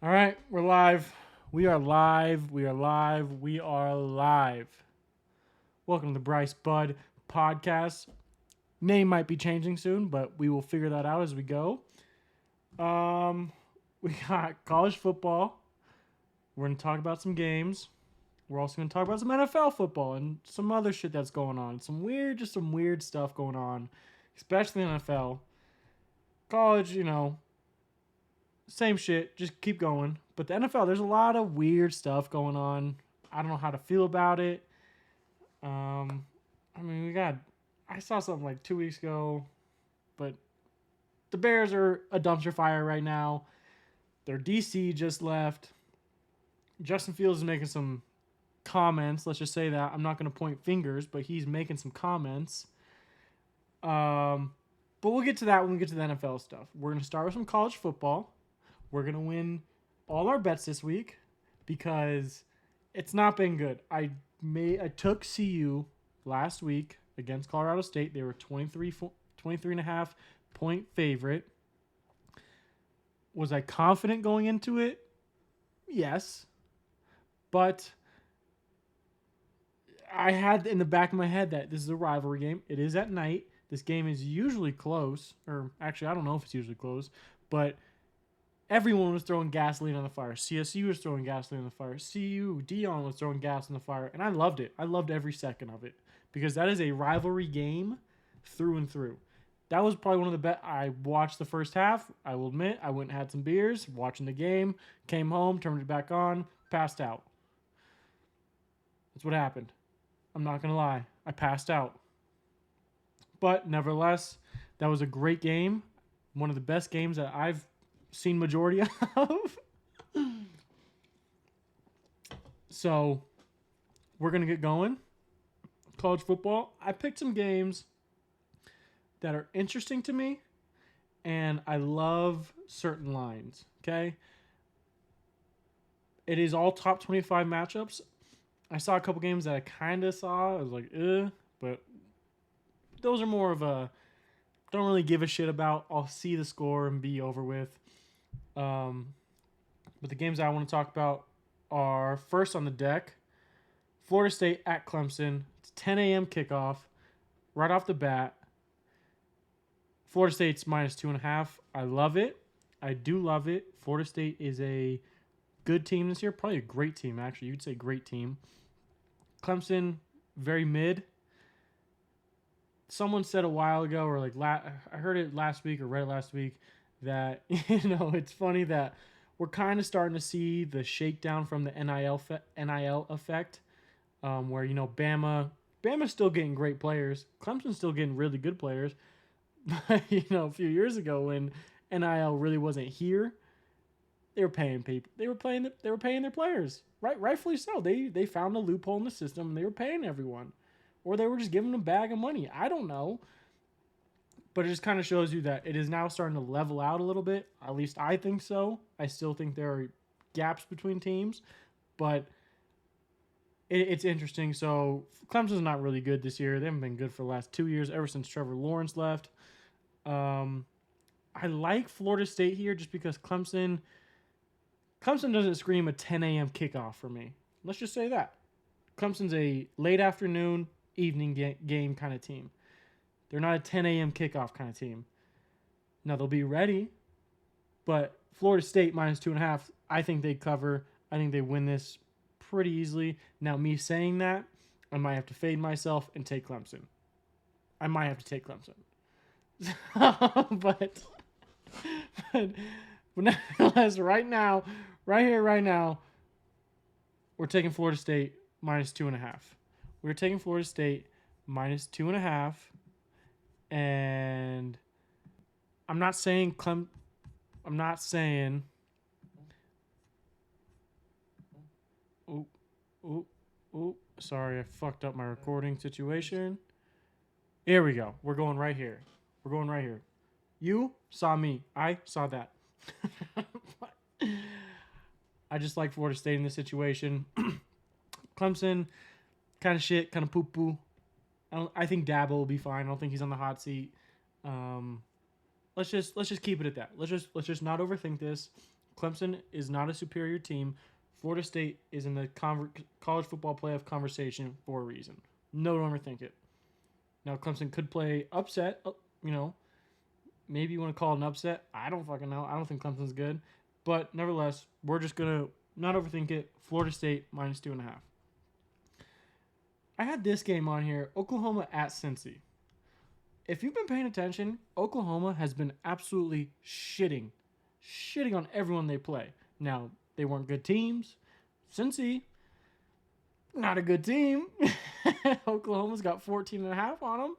All right, we're live. We are live. We are live. We are live. Welcome to the Bryce Bud podcast. Name might be changing soon, but we will figure that out as we go. We got college football. We're gonna talk about some games. We're also gonna talk about some NFL football and some other shit that's going on. Some weird stuff going on, especially in NFL. College, same shit. Just keep going. But the NFL, there's a lot of weird stuff going on. I don't know how to feel about it. I mean, I saw something like 2 weeks ago, but the Bears are a dumpster fire right now. Their DC just left. Justin Fields is making some comments. Let's just say that. I'm not going to point fingers, but he's making some comments. But we'll get to that when we get to the NFL stuff. We're going to start with some college football. We're going to win all our bets this week because it's not been good. I took CU last week against Colorado State. They were 23 and a half point favorite. Was I confident going into it? Yes. But I had in the back of my head that this is a rivalry game. It is at night. This game is usually close. Or actually, I don't know if it's usually close. But everyone was throwing gasoline on the fire. CSU was throwing gasoline on the fire. CU, Dion was throwing gas on the fire. And I loved it. I loved every second of it. Because that is a rivalry game through and through. That was probably one of the best. I watched the first half. I will admit, I went and had some beers, watching the game, came home, turned it back on, passed out. That's what happened. I'm not going to lie. I passed out. But nevertheless, that was a great game. One of the best games that I've seen majority of. So, we're going to get going. College football. I picked some games that are interesting to me, and I love certain lines, okay? It is all top 25 matchups. I saw a couple games that I kind of saw. I was like, but those are more of a don't really give a shit about. I'll see the score and be over with. But the games I want to talk about are first on the deck. Florida State at Clemson. It's 10 a.m. kickoff. Right off the bat. Florida State's minus 2.5. I love it. I do love it. Florida State is a good team this year. Probably a great team, actually. You could say great team. Clemson, very mid. Someone said a while ago, or I heard it last week or read it last week, that it's funny that we're kind of starting to see the shakedown from the NIL effect, where Bama's still getting great players, Clemson's still getting really good players, but a few years ago when NIL really wasn't here, they were paying people. They were paying their players. Rightfully so. They found a loophole in the system and they were paying everyone. Or they were just giving them a bag of money. I don't know. But it just kind of shows you that it is now starting to level out a little bit. At least I think so. I still think there are gaps between teams. But it's interesting. So Clemson's not really good this year. They haven't been good for the last 2 years, ever since Trevor Lawrence left. I like Florida State here just because Clemson doesn't scream a 10 a.m. kickoff for me. Let's just say that. Clemson's a late afternoon, evening game kind of team. They're not a 10 a.m. kickoff kind of team. Now, they'll be ready, but Florida State minus 2.5, I think they cover. I think they win this pretty easily. Now, me saying that, I might have to fade myself and take Clemson. I might have to take Clemson. but nevertheless, right now, we're taking Florida State minus 2.5. We're taking Florida State minus 2.5. And I'm not saying sorry, I fucked up my recording situation. Here we go. We're going right here. You saw me. I saw that. I just like Florida State in this situation. Clemson, kind of shit, kind of poo-poo. I think Dabo will be fine. I don't think he's on the hot seat. Let's just keep it at that. Let's just not overthink this. Clemson is not a superior team. Florida State is in the college football playoff conversation for a reason. No, don't overthink it. Now, Clemson could play upset. You know, maybe you want to call it an upset. I don't fucking know. I don't think Clemson's good. But nevertheless, we're just going to not overthink it. Florida State -2.5. I had this game on here. Oklahoma at Cincy. If you've been paying attention, Oklahoma has been absolutely shitting on everyone they play. Now, they weren't good teams. Cincy, not a good team. Oklahoma's got 14.5 on them.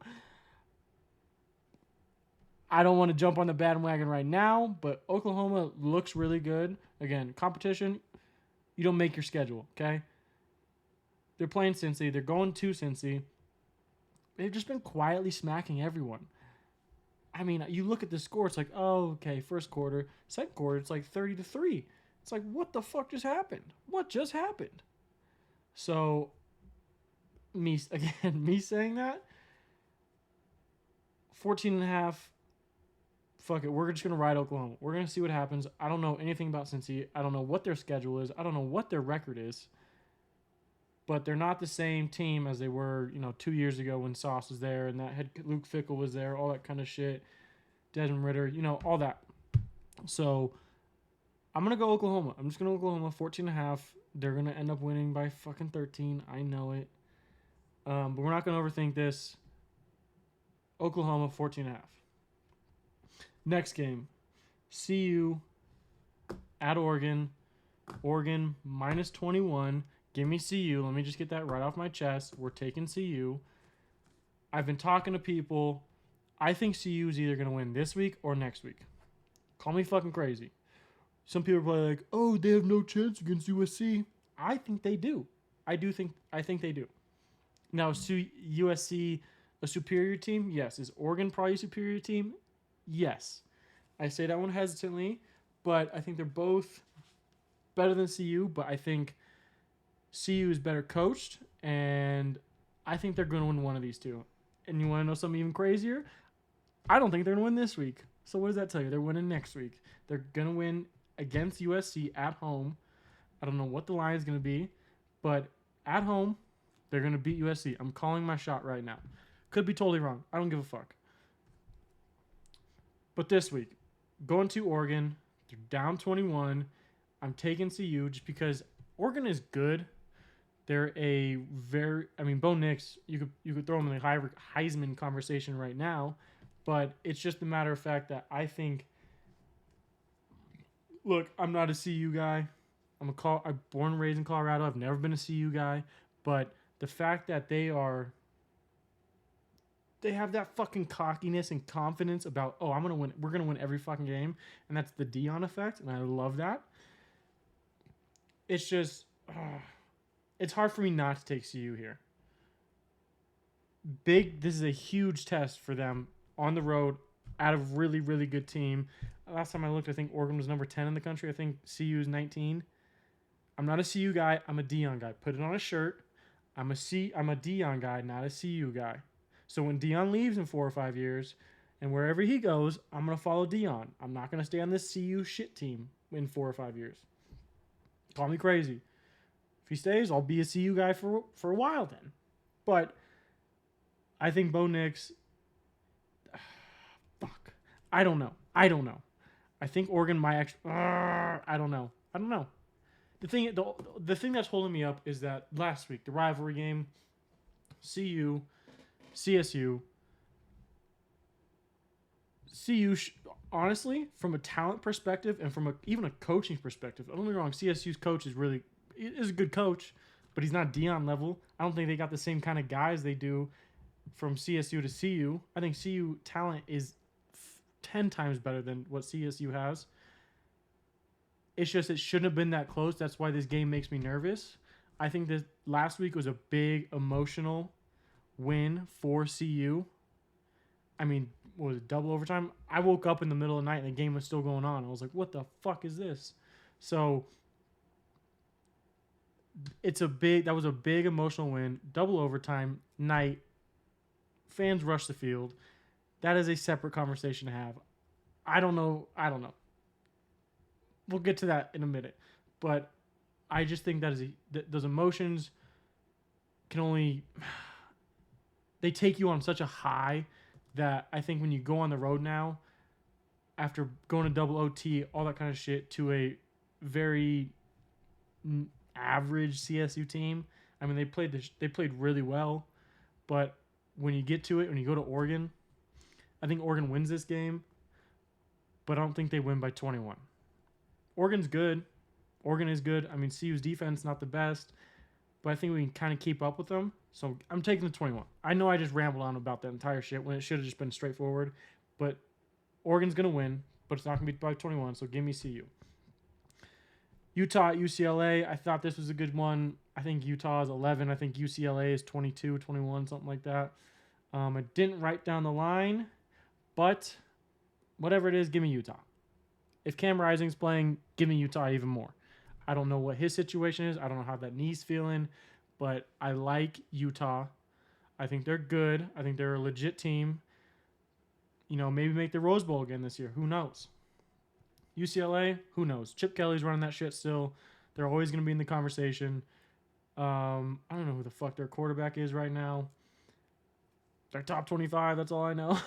I don't want to jump on the bandwagon right now, but Oklahoma looks really good. Again, competition, you don't make your schedule, okay? They're playing Cincy. They're going to Cincy. They've just been quietly smacking everyone. I mean, you look at the score, it's like, oh, okay, first quarter. Second quarter, it's like 30-3. It's like, what the fuck just happened? What just happened? So, me saying that, 14.5, fuck it, we're just going to ride Oklahoma. We're going to see what happens. I don't know anything about Cincy. I don't know what their schedule is. I don't know what their record is. But they're not the same team as they were, 2 years ago when Sauce was there and that head Luke Fickell was there, all that kind of shit. Desmond Ritter, all that. So I'm going to go Oklahoma. I'm just going to Oklahoma, 14.5. They're going to end up winning by fucking 13. I know it. But we're not going to overthink this. Oklahoma, 14.5. Next game, CU at Oregon. Oregon -21. Give me CU. Let me just get that right off my chest. We're taking CU. I've been talking to people. I think CU is either going to win this week or next week. Call me fucking crazy. Some people are probably like, oh, they have no chance against USC. I think they do. I think they do. Now, is USC a superior team? Yes. Is Oregon probably a superior team? Yes. I say that one hesitantly, but I think they're both better than CU, but I think CU is better coached, and I think they're going to win one of these two. And you want to know something even crazier? I don't think they're going to win this week. So what does that tell you? They're winning next week. They're going to win against USC at home. I don't know what the line is going to be, but at home, they're going to beat USC. I'm calling my shot right now. Could be totally wrong. I don't give a fuck. But this week, going to Oregon, they're down 21. I'm taking CU just because Oregon is good. They're Bo Nix, you could throw him in the Heisman conversation right now, but it's just a matter of fact that I think, look, I'm not a CU guy. I'm born and raised in Colorado. I've never been a CU guy, but the fact that they have that fucking cockiness and confidence about, oh, I'm going to win. We're going to win every fucking game, and that's the Deion effect, and I love that. It's just... it's hard for me not to take CU here. This is a huge test for them on the road at a really, really good team. Last time I looked, I think Oregon was number 10 in the country. I think CU is 19. I'm not a CU guy. I'm a Deion guy. Put it on a shirt. I'm a Deion guy, not a CU guy. So when Deion leaves in 4 or 5 years, and wherever he goes, I'm going to follow Deion. I'm not going to stay on this CU shit team in 4 or 5 years. Call me crazy. If he stays, I'll be a CU guy for a while then. But I think Bo Nix... fuck. I don't know. I think Oregon might actually... I don't know. The thing that's holding me up is that last week, the rivalry game, CU, CSU... CU, honestly, from a talent perspective and from even a coaching perspective, don't get me wrong, CSU's coach is a good coach, but he's not Deion level. I don't think they got the same kind of guys they do from CSU to CU. I think CU talent is 10 times better than what CSU has. It's just it shouldn't have been that close. That's why this game makes me nervous. I think this last week was a big emotional win for CU. I mean, what was it, double overtime? I woke up in the middle of the night and the game was still going on. I was like, what the fuck is this? So that was a big emotional win. Double overtime night. Fans rush the field. That is a separate conversation to have. I don't know. we'll get to that in a minute. But I just think those emotions can only they take you on such a high that I think when you go on the road now, after going to double OT, all that kind of shit, to a very average CSU team. I mean, they played really well, but when you get to it, when you go to Oregon, I think Oregon wins this game, but I don't think they win by 21. Oregon's good. Oregon is good. I mean, CU's defense not the best, but I think we can kind of keep up with them. So I'm taking the 21. I know I just rambled on about that entire shit when it should have just been straightforward, but Oregon's going to win, but it's not going to be by 21, so give me CU. Utah at UCLA, I thought this was a good one. I think Utah is 11. I think UCLA is 22, 21, something like that. I didn't write down the line, but whatever it is, give me Utah. If Cam Rising's playing, give me Utah even more. I don't know what his situation is. I don't know how that knee's feeling, but I like Utah. I think they're good. I think they're a legit team. You know, maybe make the Rose Bowl again this year. Who knows? UCLA, who knows? Chip Kelly's running that shit still. They're always going to be in the conversation. I don't know who the fuck their quarterback is right now. They're top 25. That's all I know.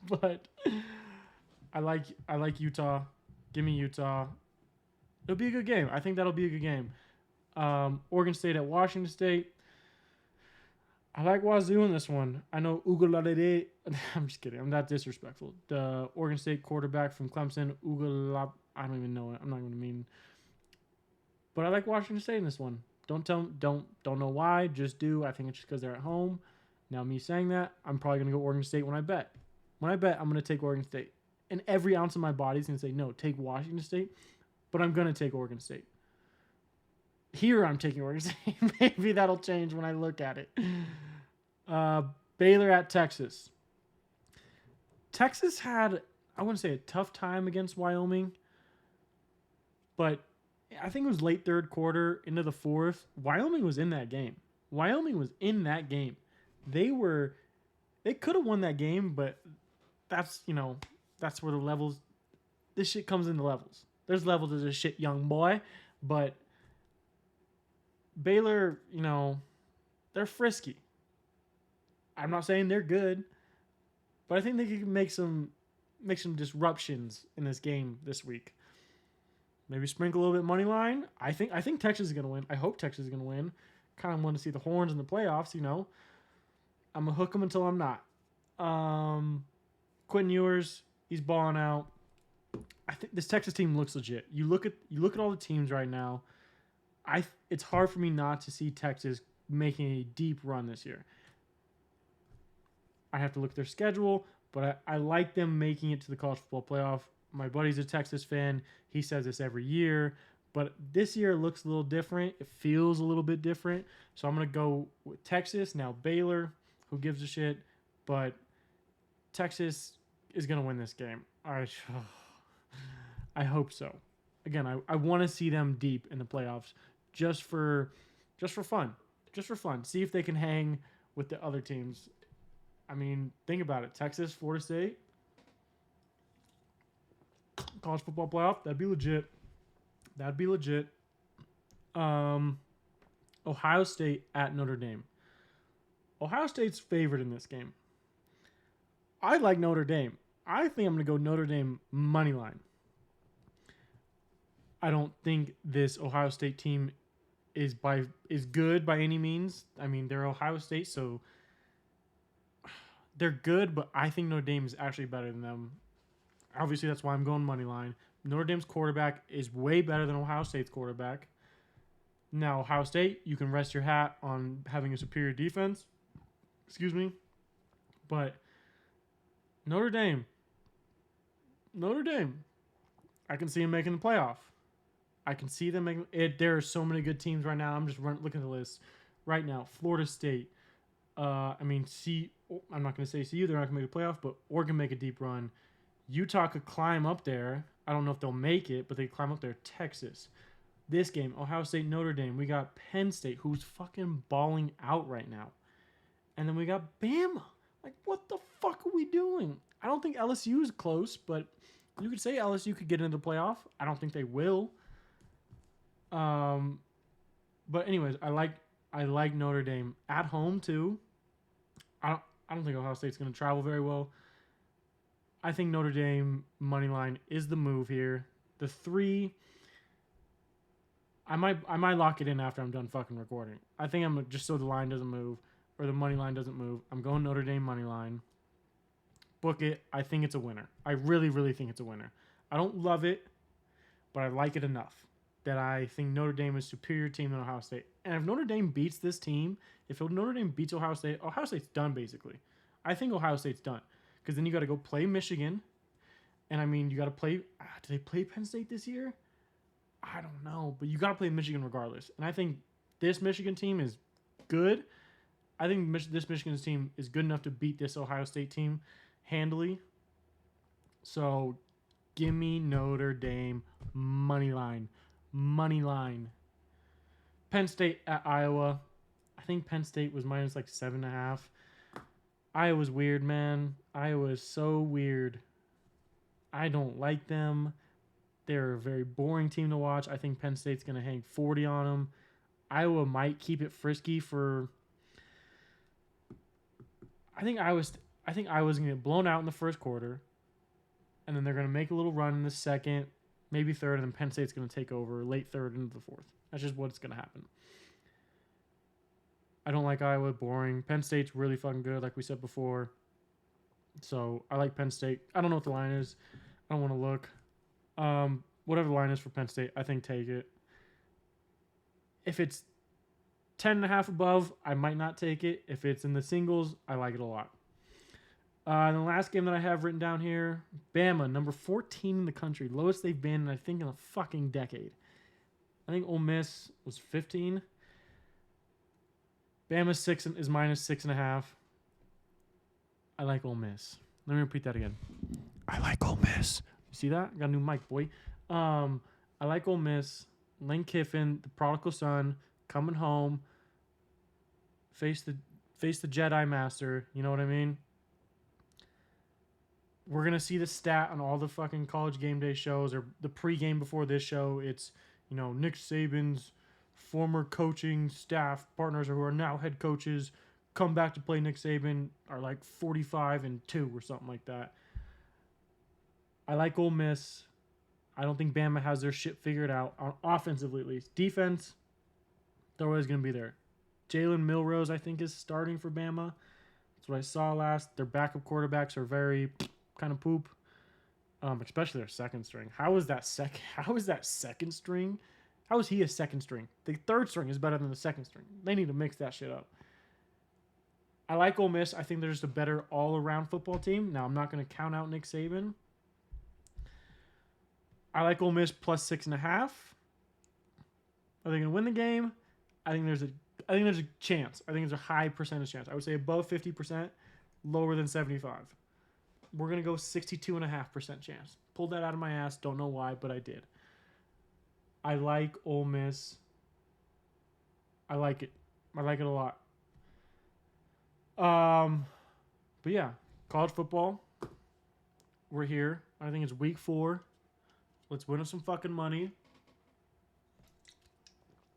But I like Utah. Give me Utah. It'll be a good game. I think that'll be a good game. Oregon State at Washington State. I like Wazoo in this one. I know Ugalade. I'm just kidding. I'm not disrespectful. The Oregon State quarterback from Clemson, I don't even know it. I'm not going to mean. But I like Washington State in this one. Don't know why. Just do. I think it's just because they're at home. Now me saying that, I'm probably going to go Oregon State when I bet. When I bet, I'm going to take Oregon State. And every ounce of my body is going to say, no, take Washington State. But I'm going to take Oregon State. Here I'm taking Oregon State. Maybe that'll change when I look at it. Baylor at Texas. Texas had, I wouldn't say a tough time against Wyoming, but I think it was late third quarter into the fourth. Wyoming was in that game. They could have won that game, but that's where the levels, this shit comes into levels. There's levels to this shit, young boy, but Baylor, they're frisky. I'm not saying they're good, but I think they can make some disruptions in this game this week. Maybe sprinkle a little bit money line. I think Texas is going to win. I hope Texas is going to win. Kind of want to see the Horns in the playoffs, I'm going to hook them until I'm not. Quentin Ewers, he's balling out. I think this Texas team looks legit. You look at all the teams right now. It's hard for me not to see Texas making a deep run this year. I have to look at their schedule, but I like them making it to the college football playoff. My buddy's a Texas fan. He says this every year, but this year it looks a little different. It feels a little bit different. So I'm going to go with Texas. Now Baylor, who gives a shit, but Texas is going to win this game. I hope so. Again, I want to see them deep in the playoffs just for fun. Just for fun. See if they can hang with the other teams. I mean, think about it. Texas, Florida State, college football playoff. That'd be legit. Ohio State at Notre Dame. Ohio State's favored in this game. I like Notre Dame. I think I'm going to go Notre Dame money line. I don't think this Ohio State team is good by any means. I mean, they're Ohio State, so they're good, but I think Notre Dame is actually better than them. Obviously, that's why I'm going money line. Notre Dame's quarterback is way better than Ohio State's quarterback. Now, Ohio State, you can rest your hat on having a superior defense. Excuse me. But Notre Dame, I can see them making the playoff. I can see them making it. There are so many good teams right now. I'm just looking at the list right now. Florida State. I'm not going to say CU. They're not going to make the playoff, but Oregon make a deep run. Utah could climb up there. I don't know if they'll make it, but they climb up there. Texas. This game, Ohio State, Notre Dame. We got Penn State, who's fucking balling out right now. And then we got Bama. Like, what the fuck are we doing? I don't think LSU is close, but You could say LSU could get into the playoff. I don't think they will. But anyways, I like Notre Dame at home too. I don't think Ohio State's going to travel very well. I think Notre Dame money line is the move here. The 3, I might lock it in after I'm done fucking recording. I think I'm just so the line doesn't move or the money line doesn't move. I'm going Notre Dame money line. Book it. I think it's a winner. I really, really think it's a winner. I don't love it, but I like it enough that I think Notre Dame is a superior team than Ohio State. And if Notre Dame beats this team, if Notre Dame beats Ohio State's done basically. I think Ohio State's done because then you got to go play Michigan, and I mean you got to play. Do they play Penn State this year? I don't know, but you got to play Michigan regardless. And I think this Michigan team is good. I think this Michigan team is good enough to beat this Ohio State team handily. So, give me Notre Dame money line. Money line. Penn State at Iowa. I think Penn State was minus like 7.5. Iowa's weird, man. Iowa is so weird. I don't like them. They're a very boring team to watch. I think Penn State's going to hang 40 on them. Iowa might keep it frisky for... I think Iowa's going to get blown out in the first quarter, and then they're going to make a little run in the second, maybe third, and then Penn State's going to take over late third into the fourth. That's just what's going to happen. I don't like Iowa. Boring. Penn State's really fucking good, like we said before. So I like Penn State. I don't know what the line is. I don't want to look. Whatever the line is for Penn State, I think take it. If it's 10.5 above, I might not take it. If it's in the singles, I like it a lot. And the last game that I have written down here, Bama, number 14 in the country. Lowest they've been, I think, in a fucking decade. I think Ole Miss was 15. Bama is minus 6.5. I like Ole Miss. Let me repeat that again. I like Ole Miss. You see that? Got a new mic, boy. I like Ole Miss. Lane Kiffin, the prodigal son, coming home. Face the Jedi Master. You know what I mean? We're going to see the stat on all the fucking college game day shows or the pregame before this show. It's, Nick Saban's former coaching staff partners who are now head coaches come back to play Nick Saban are like 45-2 or something like that. I like Ole Miss. I don't think Bama has their shit figured out, offensively at least. Defense, they're always going to be there. Jalen Milrose, I think, is starting for Bama. That's what I saw last. Their backup quarterbacks are very kind of poop, especially their second string. How is that second string? How is he a second string? The third string is better than the second string. They need to mix that shit up. I like Ole Miss. I think they're just a better all-around football team. Now, I'm not going to count out Nick Saban. I like Ole Miss plus 6.5. Are they going to win the game? I think there's a chance. I think there's a high percentage chance. I would say above 50%, lower than 75. We're going to go 62.5% chance. Pulled that out of my ass. Don't know why, but I did. I like Ole Miss. I like it. I like it a lot. But yeah, college football. We're here. I think it's week 4. Let's win us some fucking money.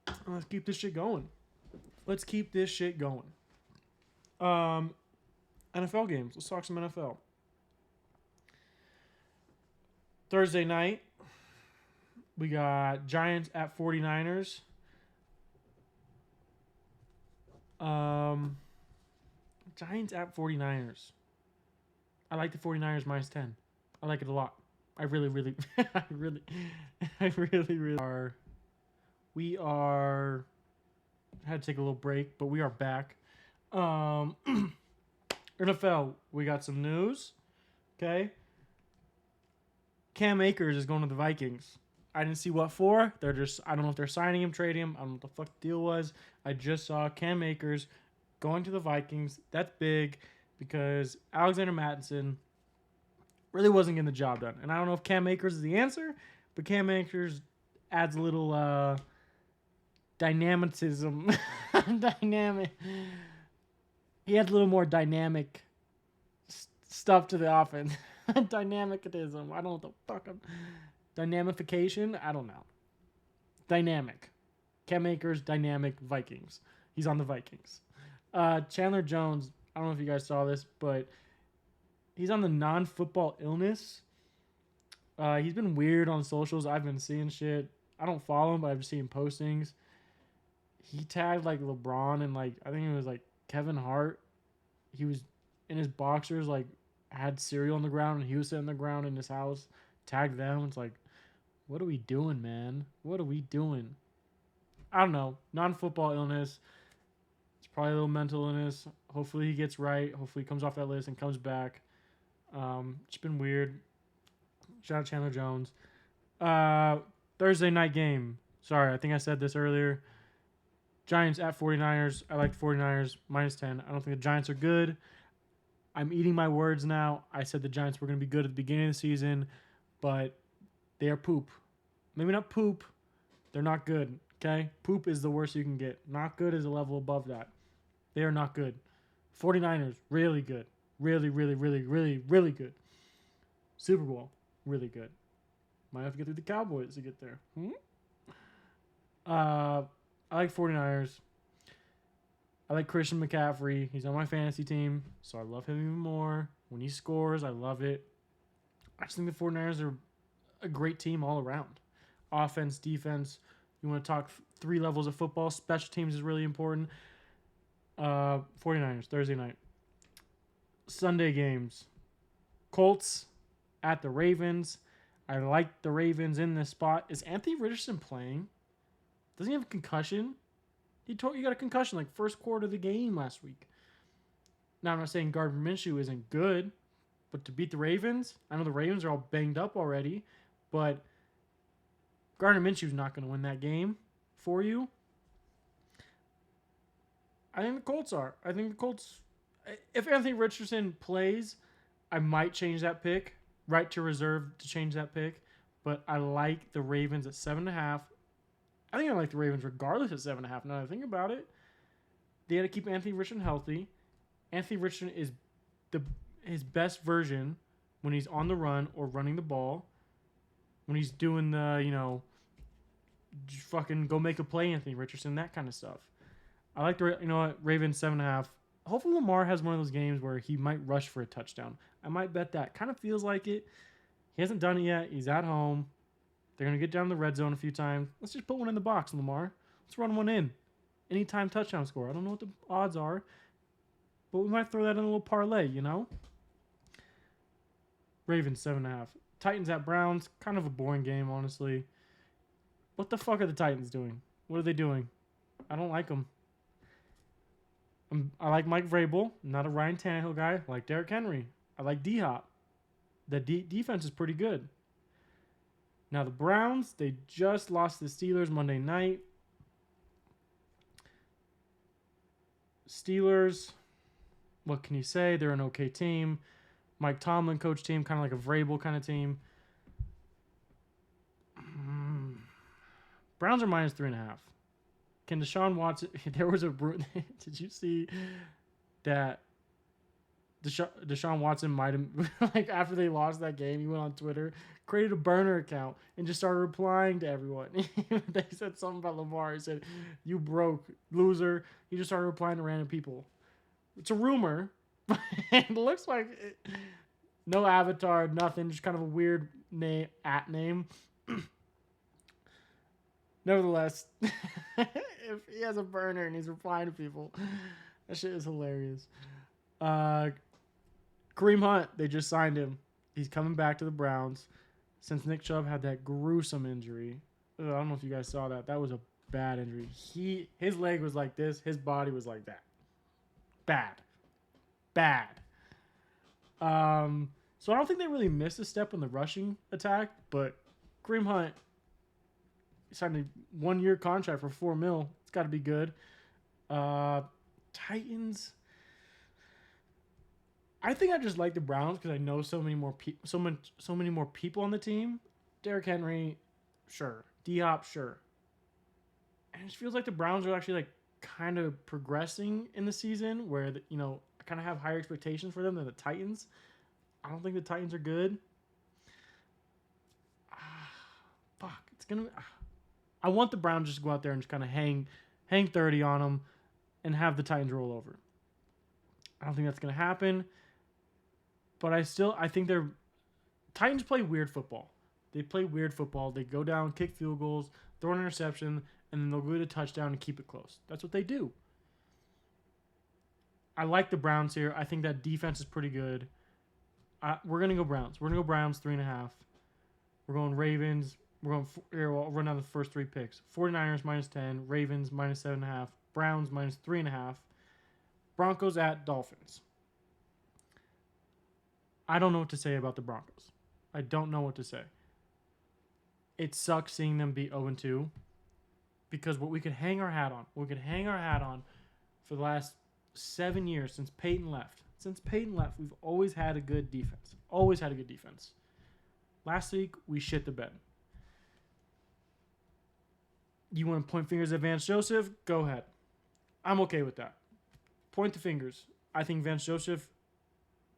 And let's keep this shit going. NFL games. Let's talk some NFL. Thursday night, we got Giants at 49ers. Giants at 49ers. I like the 49ers minus 10. I like it a lot. I really are. We are. I had to take a little break, but we are back. NFL, we got some news. Okay. Cam Akers is going to the Vikings. I didn't see what for. I don't know if they're signing him, trading him. I don't know what the fuck the deal was. I just saw Cam Akers going to the Vikings. That's big because Alexander Mattison really wasn't getting the job done. And I don't know if Cam Akers is the answer, but Cam Akers adds a little dynamicism. Dynamic. He adds a little more dynamic stuff to the offense. Dynamicism. I don't know what the fuck. Dynamification. I don't know. Dynamic. Cam Akers, dynamic Vikings. He's on the Vikings. Chandler Jones. I don't know if you guys saw this, but he's on the non-football illness. He's been weird on socials. I've been seeing shit. I don't follow him, but I've seen postings. He tagged like LeBron and like I think it was like Kevin Hart. He was in his boxers, like had cereal on the ground, and he was sitting on the ground in his house. Tagged them. It's like, what are we doing, man? What are we doing? I don't know. Non-football illness. It's probably a little mental illness. Hopefully he gets right. Hopefully he comes off that list and comes back. It's been weird. Shout out Chandler Jones. Thursday night game. Sorry, I think I said this earlier. Giants at 49ers. I like 49ers minus 10. I don't think the Giants are good. I'm eating my words now. I said the Giants were going to be good at the beginning of the season, but they are poop. Maybe not poop. They're not good, okay? Poop is the worst you can get. Not good is a level above that. They are not good. 49ers, really good. Really, really, really, really, really good. Super Bowl, really good. Might have to get through the Cowboys to get there. I like 49ers. I like Christian McCaffrey. He's on my fantasy team, so I love him even more. When he scores, I love it. I just think the 49ers are a great team all around. Offense, defense. You want to talk 3 levels of football. Special teams is really important. 49ers, Thursday night. Sunday games. Colts at the Ravens. I like the Ravens in this spot. Is Anthony Richardson playing? Doesn't he have a concussion? He got a concussion like first quarter of the game last week. Now, I'm not saying Gardner Minshew isn't good, but to beat the Ravens, I know the Ravens are all banged up already, but Gardner Minshew's not going to win that game for you. I think the Colts are. I think the Colts, if Anthony Richardson plays, I might change that pick. Right to reserve to change that pick. But I like the Ravens at 7.5. I think I like the Ravens regardless at 7.5. Now that I think about it, they had to keep Anthony Richardson healthy. Anthony Richardson is his best version when he's on the run or running the ball. When he's doing the, fucking go make a play, Anthony Richardson, that kind of stuff. I like the, Ravens 7.5. Hopefully Lamar has one of those games where he might rush for a touchdown. I might bet that. Kind of feels like it. He hasn't done it yet. He's at home. They're going to get down the red zone a few times. Let's just put one in the box, Lamar. Let's run one in. Anytime touchdown score. I don't know what the odds are, but we might throw that in a little parlay, Ravens 7.5. Titans at Browns. Kind of a boring game, honestly. What the fuck are the Titans doing? What are they doing? I don't like them. I like Mike Vrabel. I'm not a Ryan Tannehill guy. I like Derrick Henry. I like D-Hop. The defense is pretty good. Now, the Browns, they just lost to the Steelers Monday night. Steelers, what can you say? They're an okay team. Mike Tomlin coach team, kind of like a Vrabel kind of team. Browns are minus 3.5. Can Deshaun Watson... There was a... Did you see that Deshaun Watson might have... Like, after they lost that game, he went on Twitter, created a burner account, and just started replying to everyone. They said something about Lamar. He said, "You broke, loser." He just started replying to random people. It's a rumor. It looks like... No avatar, nothing. Just kind of a weird name, name. Nevertheless, if he has a burner and he's replying to people, that shit is hilarious. Kareem Hunt, they just signed him. He's coming back to the Browns since Nick Chubb had that gruesome injury. I don't know if you guys saw that. That was a bad injury. His leg was like this. His body was like that. Bad. So I don't think they really missed a step in the rushing attack, but Kareem Hunt signed a 1-year contract for $4 million. It's got to be good. Titans. I think I just like the Browns because I know so many more people on the team. Derrick Henry, sure. D-Hop, sure. And it just feels like the Browns are actually like kind of progressing in the season, where I kind of have higher expectations for them than the Titans. I don't think the Titans are good. Fuck. It's going to... I want the Browns just to go out there and just kind of hang 30 on them and have the Titans roll over. I don't think that's going to happen. But I think they're... Titans play weird football. They play weird football. They go down, kick field goals, throw an interception, and then they'll go to a touchdown and keep it close. That's what they do. I like the Browns here. I think that defense is pretty good. We're going to go Browns. We're going to go Browns 3.5. We're going Ravens. I'll run down the first 3 picks. 49ers -10. Ravens -7.5. Browns -3.5. Broncos at Dolphins. I don't know what to say about the Broncos. I don't know what to say. It sucks seeing them be 0-2 because what we could hang our hat on for the last 7 years since Peyton left. Since Peyton left, we've always had a good defense. Always had a good defense. Last week, we shit the bed. You want to point fingers at Vance Joseph? Go ahead. I'm okay with that. Point the fingers. I think Vance Joseph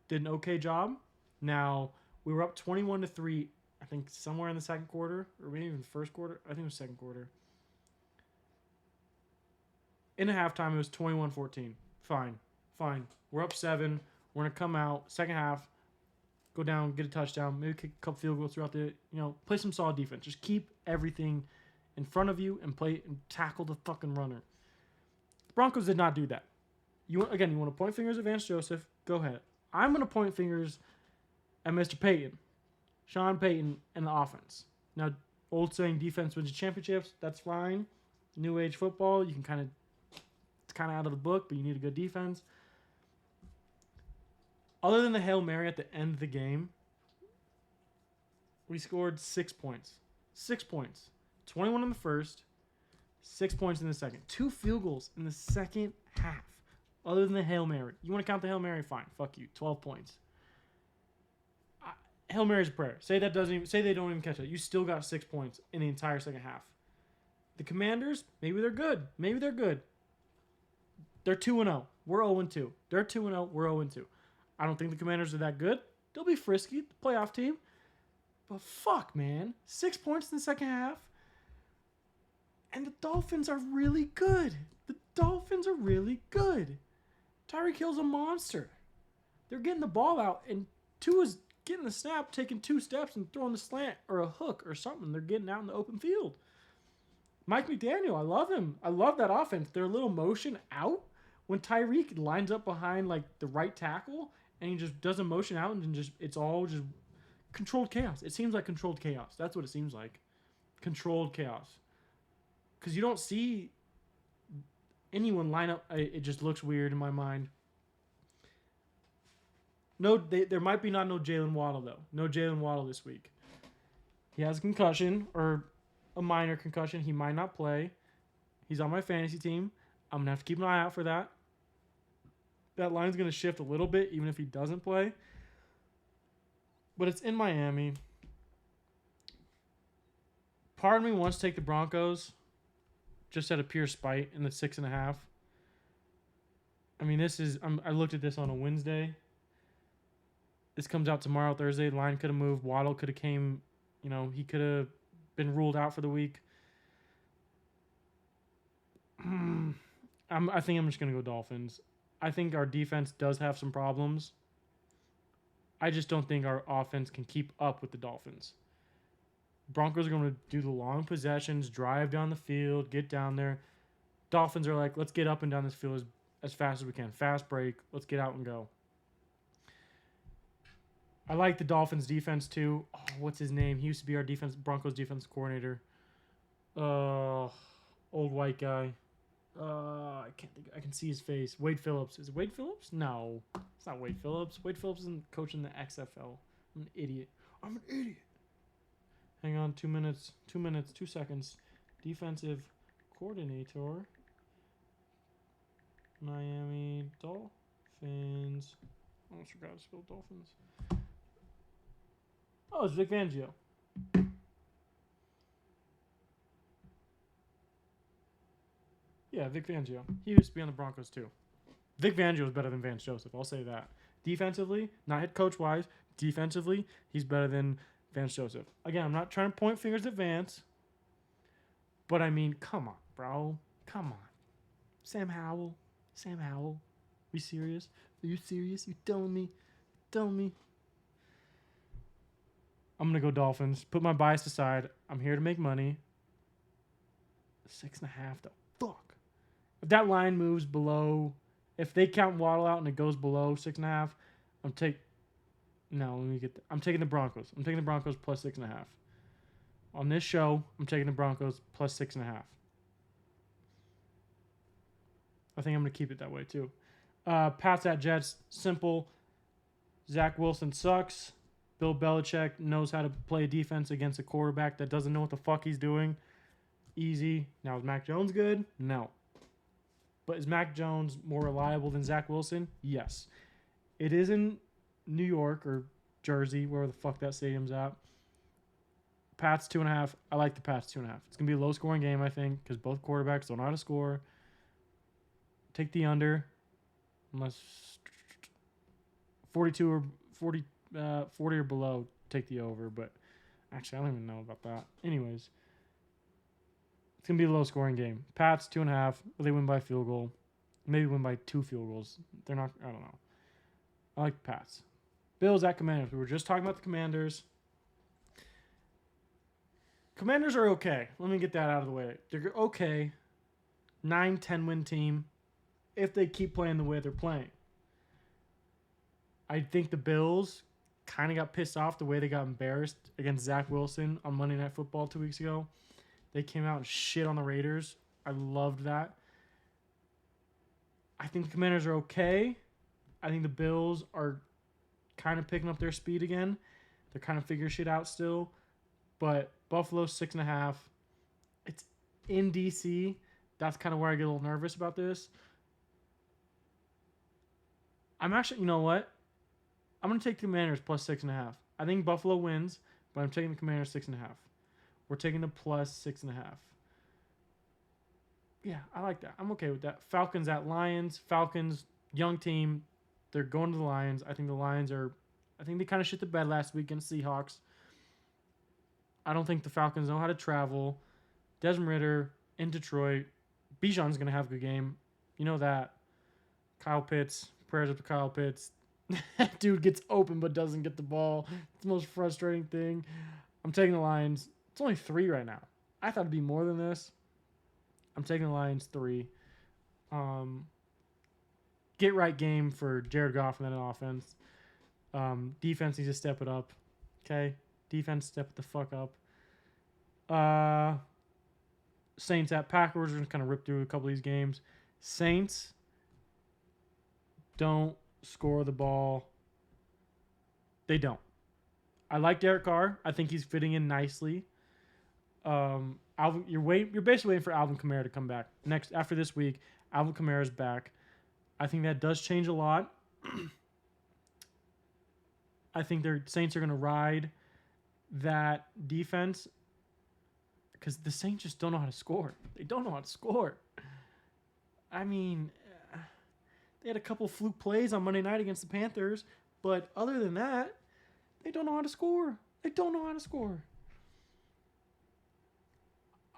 did an okay job. Now, we were up 21-3, I think somewhere in the second quarter, or maybe even the first quarter. I think it was second quarter. In the halftime, it was 21-14. Fine. We're up 7. We're going to come out, second half, go down, get a touchdown, maybe kick a couple field goals throughout the, play some solid defense. Just keep everything in front of you and play and tackle the fucking runner. The Broncos did not do that. You want to point fingers at Vance Joseph? Go ahead. I'm going to point fingers at Mr. Payton, Sean Payton, and the offense. Now, old saying defense wins championships, that's fine. New age football, you can it's kind of out of the book, but you need a good defense. Other than the Hail Mary at the end of the game, we scored 6 points. 6 points. 21 in the first, 6 points in the second. 2 field goals in the second half. Other than the Hail Mary. You want to count the Hail Mary? Fine. Fuck you. 12 points. Hail Mary's a prayer. Say they don't even catch it. You still got 6 points in the entire second half. The Commanders, maybe they're good. They're 2-0. We're 0-2. They're 2-0. We're 0-2. I don't think the Commanders are that good. They'll be frisky, the playoff team. But fuck, man. 6 points in the second half. And the Dolphins are really good. Tyreek Hill's a monster. They're getting the ball out, and Tua's getting the snap, taking 2 steps, and throwing the slant or a hook or something. They're getting out in the open field. Mike McDaniel, I love him. I love that offense. Their little motion out when Tyreek lines up behind the right tackle and he just does a motion out and it's all just controlled chaos. It seems like controlled chaos. That's what it seems like. Controlled chaos. Because you don't see anyone line up. It just looks weird in my mind. There might be no Jalen Waddle, though. No Jalen Waddle this week. He has a concussion, or a minor concussion. He might not play. He's on my fantasy team. I'm going to have to keep an eye out for that. That line's going to shift a little bit, even if he doesn't play. But it's in Miami. Part of me wants to take the Broncos, just out of pure spite, in the 6.5. I mean, I looked at this on a Wednesday. This comes out tomorrow, Thursday. The line could have moved. Waddle could have came. He could have been ruled out for the week. I think I'm just going to go Dolphins. I think our defense does have some problems. I just don't think our offense can keep up with the Dolphins. Broncos are going to do the long possessions, drive down the field, get down there. Dolphins are like, let's get up and down this field as fast as we can. Fast break. Let's get out and go. I like the Dolphins defense too. Oh, what's his name? He used to be our Broncos defense coordinator. Old white guy. I can't think. I can see his face. Wade Phillips. Is it Wade Phillips? No, it's not Wade Phillips. Wade Phillips isn't coaching the XFL. I'm an idiot. Hang on, 2 minutes. 2 seconds. Defensive coordinator. Miami Dolphins. I almost forgot to spell Dolphins. Oh, it's Vic Fangio. Yeah, Vic Fangio. He used to be on the Broncos too. Vic Fangio is better than Vance Joseph. I'll say that. Defensively, not head coach wise. defensively, he's better than Vance Joseph. Again, I'm not trying to point fingers at Vance, but I mean, come on, bro. Come on. Sam Howell. You serious? Are you serious? You telling me? I'm going to go Dolphins. Put my bias aside. I'm here to make money. 6.5, though. Fuck. If that line moves below, if they count Waddle out and it goes below 6.5, I'm taking the Broncos. I'm taking the Broncos plus 6.5. On this show, I'm taking the Broncos plus 6.5. I think I'm going to keep it that way, too. Pats at Jets, simple. Zach Wilson sucks. Bill Belichick knows how to play defense against a quarterback that doesn't know what the fuck he's doing. Easy. Now, is Mac Jones good? No. But is Mac Jones more reliable than Zach Wilson? Yes. It is in New York or Jersey, wherever the fuck that stadium's at. Pats 2.5. I like the Pats 2.5. It's going to be a low-scoring game, I think, because both quarterbacks don't know how to score. Take the under. Unless 42 or 40 or below, take the over. But actually, I don't even know about that. Anyways, it's going to be a low-scoring game. Pats 2.5. They win by field goal. Maybe win by 2 field goals. They're not, I don't know. I like the Pats. Bills at Commanders. We were just talking about the Commanders. Commanders are okay. Let me get that out of the way. They're okay. 9-10 win team if they keep playing the way they're playing. I think the Bills kind of got pissed off the way they got embarrassed against Zach Wilson on Monday Night Football 2 weeks ago. They came out and shit on the Raiders. I loved that. I think the Commanders are okay. I think the Bills are kind of picking up their speed again. They're kind of figuring shit out still. But Buffalo 6.5. It's in DC. That's kind of where I get a little nervous about this. I'm actually, you know what? I'm going to take the Commanders plus 6.5. I think Buffalo wins, but I'm taking the Commanders 6.5. We're taking the plus 6.5. Yeah, I like that. I'm okay with that. Falcons at Lions. Falcons, young team. They're going to the Lions. I think the Lions are... I think they kind of shit the bed last week against Seahawks. I don't think the Falcons know how to travel. Desmond Ridder in Detroit. Bijan's going to have a good game. You know that. Kyle Pitts. Prayers up to Kyle Pitts. Dude gets open but doesn't get the ball. It's the most frustrating thing. I'm taking the Lions. It's only 3 right now. I thought it'd be more than this. I'm taking the Lions 3. Get right game for Jared Goff and that offense. Defense needs to step it up. Okay? Defense step the fuck up. Saints at Packers. We're going to kind of rip through a couple of these games. Saints don't score the ball. They don't. I like Derek Carr. I think he's fitting in nicely. You're basically waiting for Alvin Kamara to come back. After this week, Alvin Kamara's back. I think that does change a lot. I think their Saints are going to ride that defense because the Saints just don't know how to score. They don't know how to score. I mean, they had a couple fluke plays on Monday night against the Panthers, but other than that, they don't know how to score.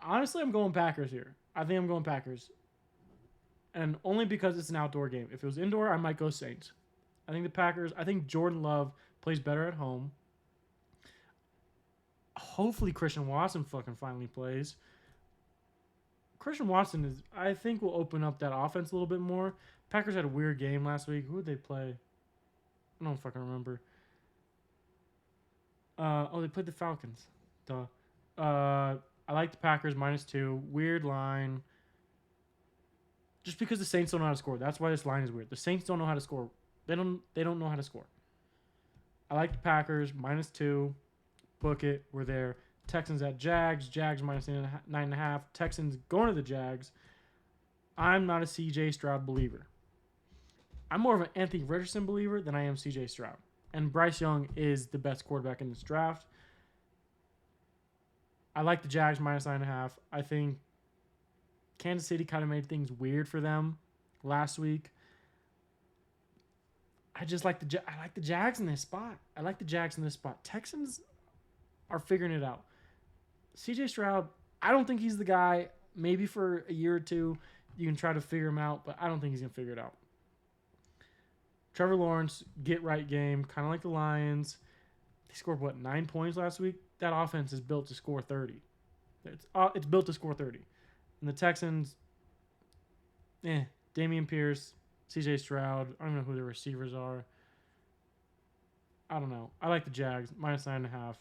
Honestly, I'm going Packers here. I think I'm going Packers. And only because it's an outdoor game. If it was indoor, I might go Saints. I think Jordan Love plays better at home. Hopefully Christian Watson fucking finally plays. Christian Watson I think will open up that offense a little bit more. Packers had a weird game last week. Who did they play? I don't fucking remember. They played the Falcons. Duh. I like the Packers -2. Weird line. Just because the Saints don't know how to score. That's why this line is weird. The Saints don't know how to score. They don't know how to score. I like the Packers -2. Book it. We're there. Texans at Jags. Jags -9.5. Texans going to the Jags. I'm not a CJ Stroud believer. I'm more of an Anthony Richardson believer than I am CJ Stroud. And Bryce Young is the best quarterback in this draft. I like the Jags -9.5. I think Kansas City kind of made things weird for them last week. I just like I like the Jags in this spot. Texans are figuring it out. CJ Stroud, I don't think he's the guy. Maybe for a year or two, you can try to figure him out, but I don't think he's going to figure it out. Trevor Lawrence, get right game, kind of like the Lions. They scored, 9 points last week? That offense is built to score 30. It's built to score 30. And the Texans, Dameon Pierce, CJ Stroud. I don't know who the receivers are. I don't know. I like the Jags, -9.5.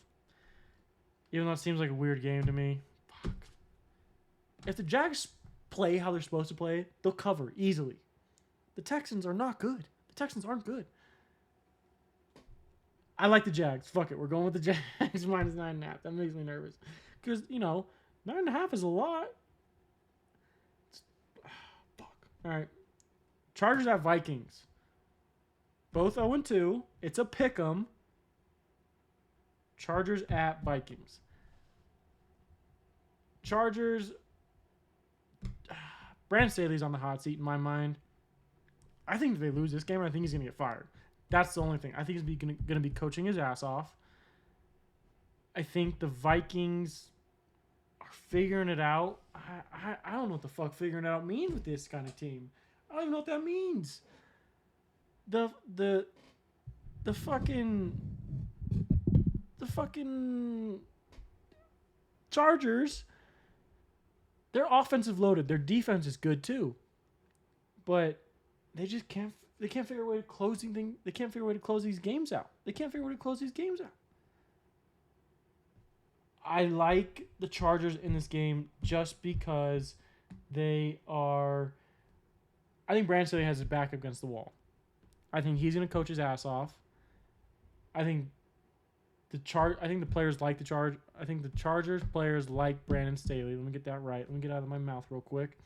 Even though it seems like a weird game to me. Fuck. If the Jags play how they're supposed to play, they'll cover easily. The Texans are not good. The Texans aren't good. I like the Jags. Fuck it. We're going with the Jags -9.5. That makes me nervous. Because, 9.5 is a lot. Fuck. All right. Chargers at Vikings. Both 0-2. It's a pick 'em. Chargers at Vikings. Chargers. Brandon Staley's on the hot seat in my mind. I think if they lose this game, I think he's going to get fired. That's the only thing. I think he's going to be coaching his ass off. I think the Vikings are figuring it out. I don't know what the fuck figuring it out means with this kind of team. I don't even know what that means. The fucking Chargers, they're offensive loaded. Their defense is good too. But they just can't figure a way to close anything. They can't figure a way to close these games out. I like the Chargers in this game just because they are. I think Brandon Staley has his back against the wall. I think he's going to coach his ass off. I think the players like the Charge. I think the Chargers players like Brandon Staley. Let me get that right. Let me get it out of my mouth real quick.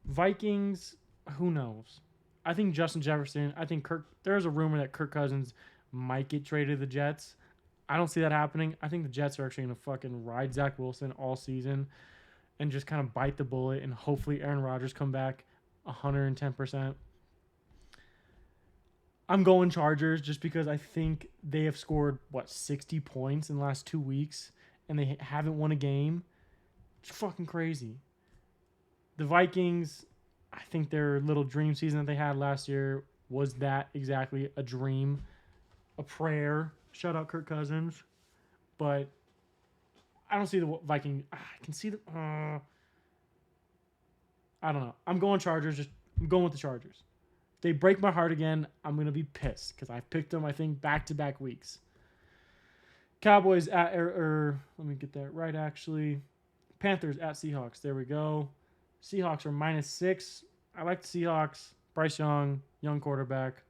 Vikings, who knows? I think Justin Jefferson. I think there's a rumor that Kirk Cousins might get traded to the Jets. I don't see that happening. I think the Jets are actually going to fucking ride Zach Wilson all season and just kind of bite the bullet, and hopefully Aaron Rodgers come back 110%. I'm going Chargers just because I think they have scored, 60 points in the last 2 weeks, and they haven't won a game. It's fucking crazy. The Vikings, I think their little dream season that they had last year was that exactly a dream, a prayer. Shout out Kirk Cousins. But I don't see the Viking. I can see the. I don't know. I'm going Chargers. I'm going with the Chargers. If they break my heart again, I'm going to be pissed because I've picked them, I think, back-to-back weeks. Cowboys at. Let me get that right, actually. Panthers at Seahawks. There we go. Seahawks are -6. I like the Seahawks. Bryce Young, young quarterback.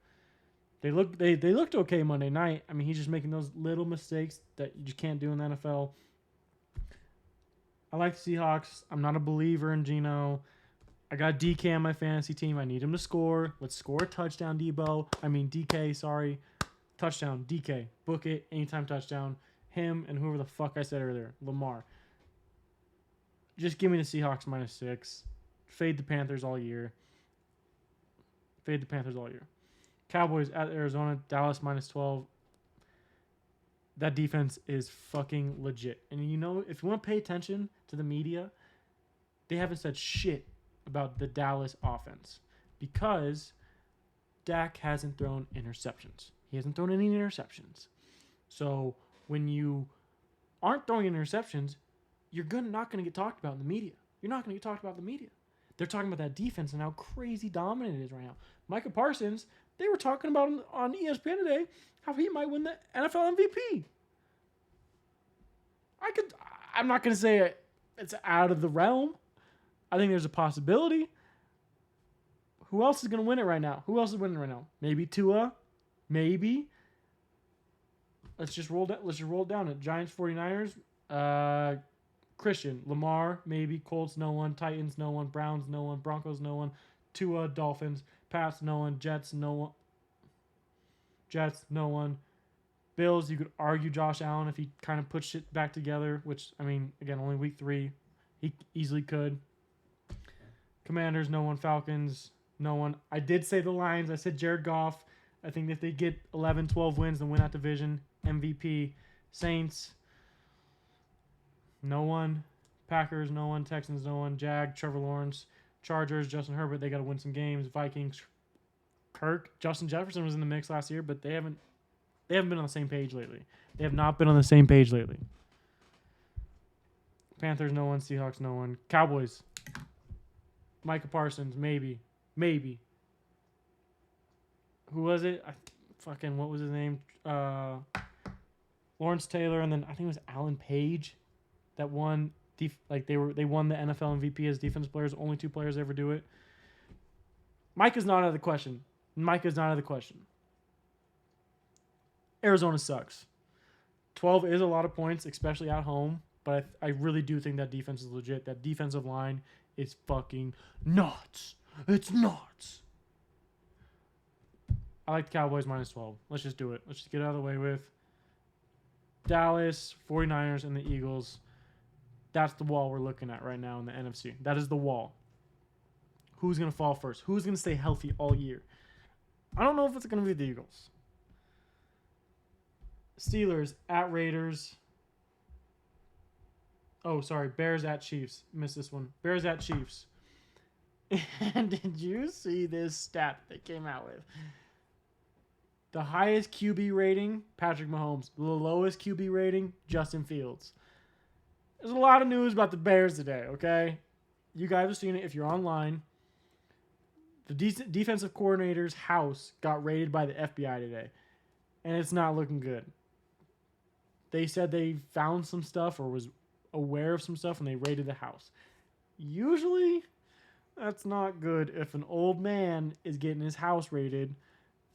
They looked okay Monday night. I mean, he's just making those little mistakes that you just can't do in the NFL. I like the Seahawks. I'm not a believer in Geno. I got DK on my fantasy team. I need him to score. Let's score a touchdown, DK, sorry. Touchdown, DK. Book it. Anytime touchdown. Him and whoever the fuck I said earlier. Lamar. Just give me the Seahawks -6. Fade the Panthers all year. Cowboys at Arizona. Dallas -12. That defense is fucking legit. And if you want to pay attention to the media, they haven't said shit about the Dallas offense because Dak hasn't thrown interceptions. He hasn't thrown any interceptions. So when you aren't throwing interceptions, you're not going to get talked about in the media. They're talking about that defense and how crazy dominant it is right now. Micah Parsons, they were talking about on ESPN today how he might win the NFL MVP. I'm not going to say it's out of the realm. I think there's a possibility. Who else is going to win it right now? Maybe Tua. Maybe. Let's just roll it down. Giants, 49ers. Christian, Lamar, maybe. Colts, no one. Titans, no one. Browns, no one. Broncos, no one. Tua, Dolphins. Pats, no one. Jets, no one. Bills, you could argue Josh Allen if he kind of puts it back together, which, I mean, again, only week 3. He easily could. Commanders, no one. Falcons, No one. I did say the Lions. I said Jared Goff. I think if they get 11, 12 wins and win that division, MVP. Saints, no one. Packers, no one. Texans, no one. Jag, Trevor Lawrence. Chargers, Justin Herbert. They got to win some games. Vikings, Kirk. Justin Jefferson was in the mix last year, but they haven't been on the same page lately. They have not been on the same page lately. Panthers, no one. Seahawks, no one. Cowboys, Micah Parsons, maybe. Who was it? What was his name? Lawrence Taylor, and then I think it was Alan Page that won. They won the NFL MVP as defensive players. Only 2 players ever do it. Micah's not out of the question. Arizona sucks. 12 is a lot of points, especially at home. But I really do think that defense is legit. That defensive line is fucking nuts. It's nuts. I like the Cowboys minus 12. Let's just do it. Let's just get it out of the way with. Dallas, 49ers, and the Eagles. That's the wall we're looking at right now in the NFC. That is the wall. Who's going to fall first? Who's going to stay healthy all year? I don't know if it's going to be the Eagles. Steelers at Raiders. Oh, sorry. Bears at Chiefs. Missed this one. Bears at Chiefs. And did you see this stat they came out with? The highest QB rating, Patrick Mahomes. The lowest QB rating, Justin Fields. There's a lot of news about the Bears today, okay? You guys have seen it if you're online. The defensive coordinator's house got raided by the FBI today, and it's not looking good. They said they found some stuff or was aware of some stuff when they raided the house. Usually, that's not good if an old man is getting his house raided.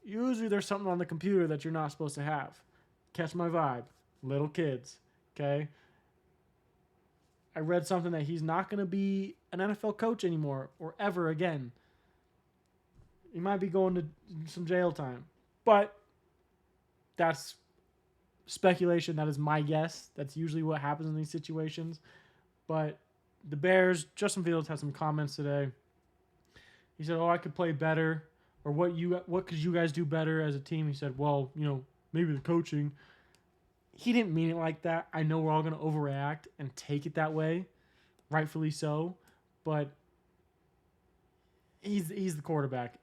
Usually there's something on the computer that you're not supposed to have. Catch my vibe. Little kids, okay? I read something that he's not going to be an NFL coach anymore or ever again. He might be going to some jail time. But that's speculation. That is my guess. That's usually what happens in these situations. But the Bears, Justin Fields had some comments today. He said, I could play better. Or what could you guys do better as a team? He said, well, maybe the coaching. He didn't mean it like that. I know we're all going to overreact and take it that way. Rightfully so. But he's the quarterback.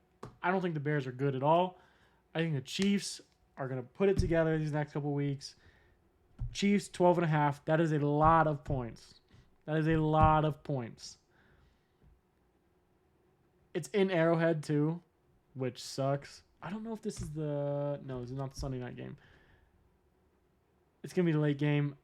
I don't think the Bears are good at all. I think the Chiefs are going to put it together these next couple weeks. Chiefs, 12.5. That is a lot of points. It's in Arrowhead, too, which sucks. I don't know if this is no, it's not the Sunday night game. It's going to be the late game.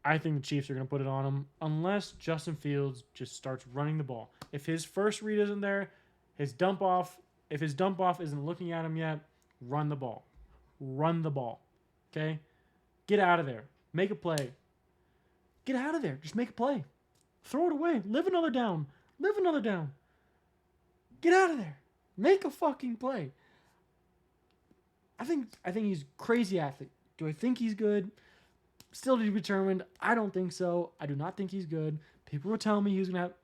I think the Chiefs are going to put it on them unless Justin Fields just starts running the ball. If his first read isn't there, if his dump off isn't looking at him yet, run the ball. Okay? Get out of there. Make a play. Get out of there. Just make a play. Throw it away. Live another down. Get out of there. Make a fucking play. I think he's a crazy athlete. Do I think he's good? Still to be determined. I don't think so. I do not think he's good. People were telling me he was going to have...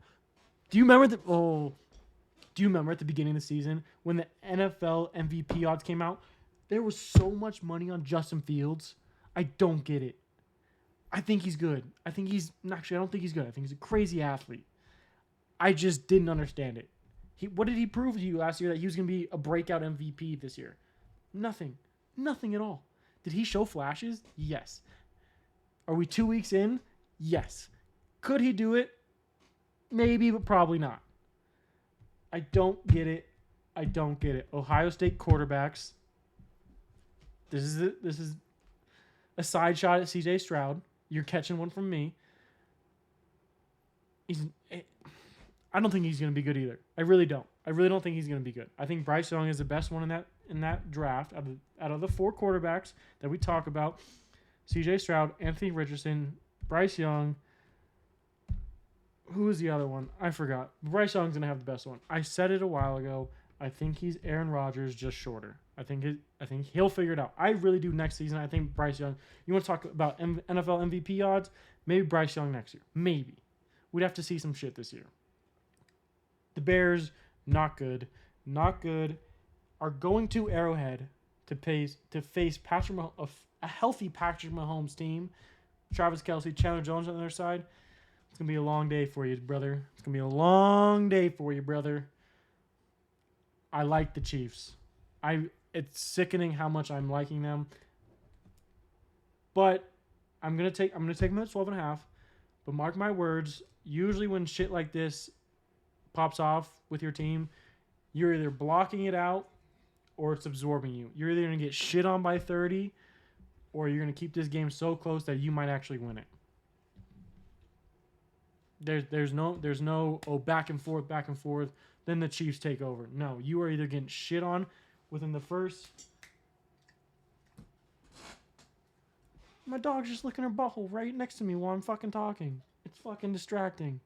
Do you remember at the beginning of the season when the NFL MVP odds came out? There was so much money on Justin Fields. I don't get it. I think he's good. I don't think he's good. I think he's a crazy athlete. I just didn't understand it. What did he prove to you last year that he was going to be a breakout MVP this year? Nothing. Nothing at all. Did he show flashes? Yes. Are we 2 weeks in? Yes. Could he do it? Maybe, but probably not. I don't get it. Ohio State quarterbacks. This is a side shot at CJ Stroud. You're catching one from me. I don't think he's going to be good either. I really don't. I really don't think he's going to be good. I think Bryce Young is the best one in that draft out of the 4 quarterbacks that we talk about. CJ Stroud, Anthony Richardson, Bryce Young. Who is the other one? I forgot. Bryce Young's going to have the best one. I said it a while ago. I think he's Aaron Rodgers, just shorter. I think he'll figure it out. I really do next season. I think Bryce Young. You want to talk about NFL MVP odds? Maybe Bryce Young next year. Maybe. We'd have to see some shit this year. The Bears, not good. not good, are going to Arrowhead to face a healthy Patrick Mahomes team. Travis Kelce, Chandler Jones on their side. It's going to be a long day for you, brother. It's going to be a long day for you, brother. I like the Chiefs. It's sickening how much I'm liking them. But I'm gonna take them at 12.5. But mark my words, usually when shit like this pops off with your team, you're either blocking it out or it's absorbing you. You're either gonna get shit on by 30, or you're gonna keep this game so close that you might actually win it. There's no back and forth, then the Chiefs take over. No, you are either getting shit on within the first. My dog's just licking her butthole right next to me while I'm fucking talking. It's fucking distracting.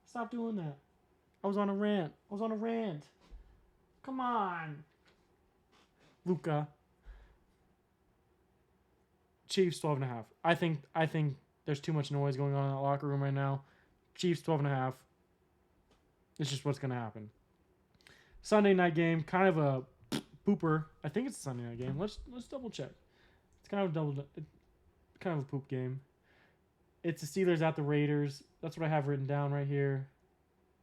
Stop doing that. I was on a rant. Come on. Luca. Chiefs 12.5. I think there's too much noise going on in that locker room right now. Chiefs 12.5. It's just what's gonna happen. Sunday night game, kind of a pooper. I think it's a Sunday night game. Let's double check. It's kind of a poop game. It's the Steelers at the Raiders. That's what I have written down right here.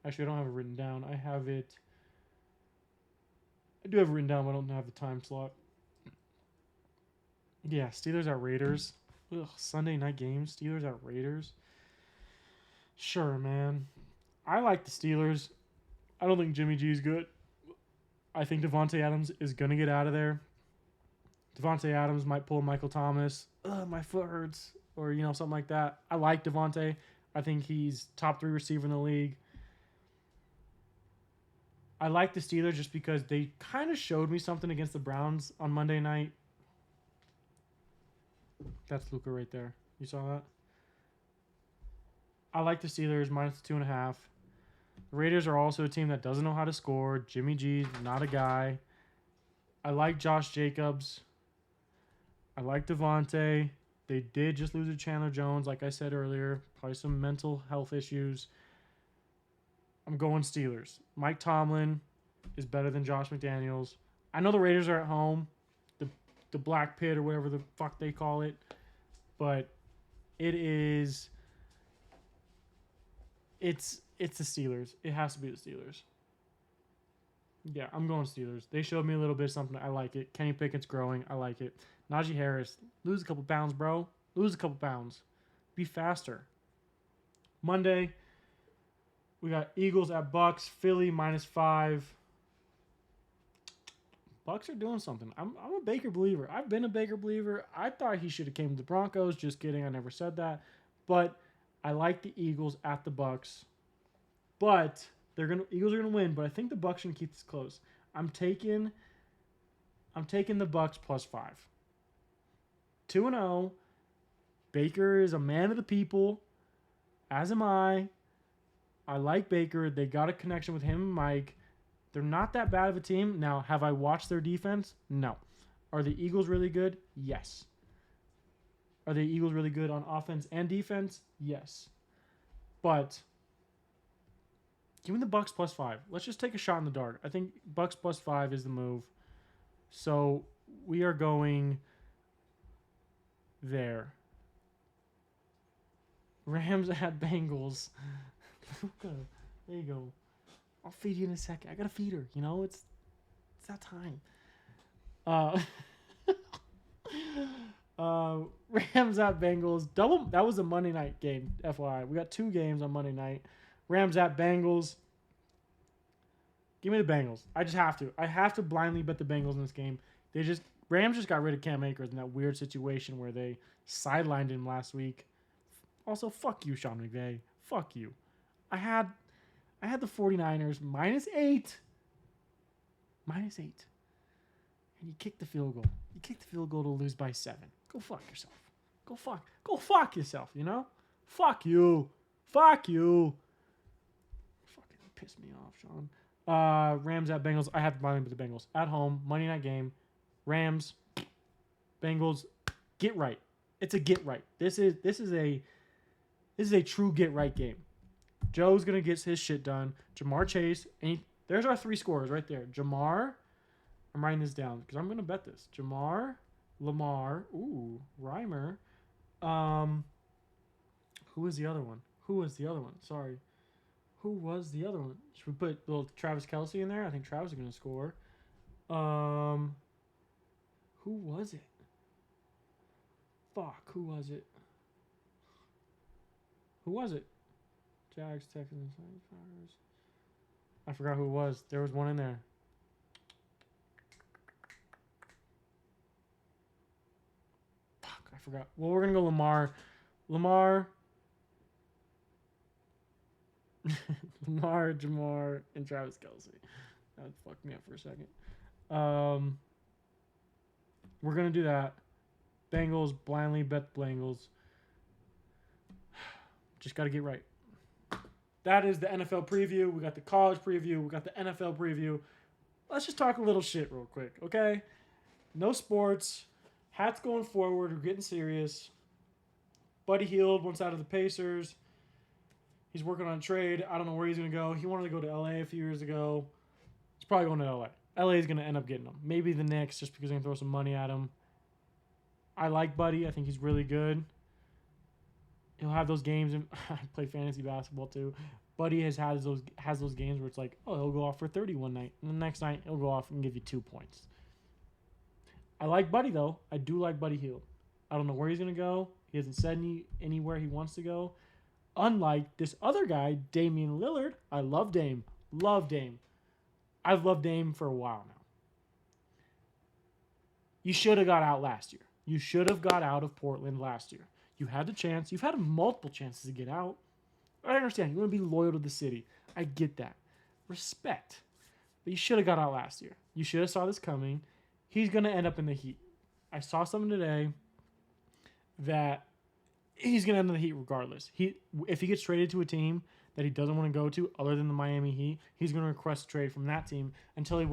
Actually, I don't have it written down. I do have it written down, but I don't have the time slot. Yeah, Steelers at Raiders. Ugh, Sunday night game, Steelers at Raiders. Sure, man. I like the Steelers. I don't think Jimmy G is good. I think Devontae Adams is going to get out of there. Devontae Adams might pull Michael Thomas. My foot hurts. Or, something like that. I like Devontae. I think he's top 3 receiver in the league. I like the Steelers just because they kind of showed me something against the Browns on Monday night. That's Luca right there. You saw that? I like the Steelers minus 2.5. The Raiders are also a team that doesn't know how to score. Jimmy G's not a guy. I like Josh Jacobs. I like Devontae. They did just lose to Chandler Jones, like I said earlier. Probably some mental health issues. I'm going Steelers. Mike Tomlin is better than Josh McDaniels. I know the Raiders are at home. The Black Pit or whatever the fuck they call it. But it's the Steelers. It has to be the Steelers. Yeah, I'm going Steelers. They showed me a little bit of something. I like it. Kenny Pickett's growing. I like it. Najee Harris, lose a couple pounds, bro. Lose a couple pounds. Be faster. Monday, we got Eagles at Bucks. Philly -5. Bucks are doing something. I'm a Baker believer. I've been a Baker believer. I thought he should have came to the Broncos. Just kidding. I never said that. But I like the Eagles at the Bucks. But Eagles are gonna win. But I think the Bucks can keep this close. I'm taking the Bucks +5. 2-0. Baker is a man of the people, as am I. I like Baker. They got a connection with him and Mike. They're not that bad of a team. Now, have I watched their defense? No. Are the Eagles really good? Yes. Are the Eagles really good on offense and defense? Yes. But give me the Bucks +5. Let's just take a shot in the dark. I think Bucks +5 is the move. So we are going there. Rams at Bengals. There you go. I'll feed you in a second. I gotta feed her. It's that time. Rams at Bengals. That was a Monday night game, FYI. We got 2 games on Monday night. Rams at Bengals. Give me the Bengals. I just have to. I have to blindly bet the Bengals in this game. Rams just got rid of Cam Akers in that weird situation where they sidelined him last week. Also, fuck you, Sean McVay. Fuck you. I had the 49ers -8. -8. And you kicked the field goal. You kicked the field goal to lose by 7. Go fuck yourself. Go fuck yourself, Fuck you. Fuck you. Fucking piss me off, Sean. Rams at Bengals. I have to buy with the Bengals. At home, Monday night game. Rams, Bengals, get right. It's a get right. This is a true get right game. Joe's gonna get his shit done. Jamar Chase There's our 3 scorers right there. Jamar. I'm writing this down because I'm going to bet this. Jamar, Lamar, Reimer. Who was the other one? Sorry. Who was the other one? Should we put little Travis Kelce in there? I think Travis is going to score. Who was it? Fuck, who was it? Jags, Texans, Fires. I forgot who it was. There was one in there. Fuck, I forgot. Well, we're going to go Lamar. Lamar, Jamar, and Travis Kelce. That fucked me up for a second. We're going to do that. Bengals, blindly bet the Bengals. Just got to get right. That is the NFL preview. We got the college preview. We got the NFL preview. Let's just talk a little shit real quick, okay? No sports. Hats going forward. We're getting serious. Buddy Hield wants out of the Pacers. He's working on a trade. I don't know where he's going to go. He wanted to go to LA a few years ago. He's probably going to LA. LA is going to end up getting him. Maybe the Knicks just because they can throw some money at him. I like Buddy. I think he's really good. He'll have those games. And I play fantasy basketball too. Buddy has those games where it's like, oh, he'll go off for 30 one night. And the next night, he'll go off and give you 2 points. I like Buddy, though. I do like Buddy Hield. I don't know where he's going to go. He hasn't said anywhere he wants to go. Unlike this other guy, Damian Lillard. I love Dame. I've loved Dame for a while now. You should have got out last year. You should have got out of Portland last year. You had the chance. You've had multiple chances to get out. I understand. You want to be loyal to the city. I get that. Respect. But you should have got out last year. You should have saw this coming. He's going to end up in the Heat. I saw something today that he's going to end in the Heat regardless. If he gets traded to a team that he doesn't want to go to other than the Miami Heat, he's going to request a trade from that team until he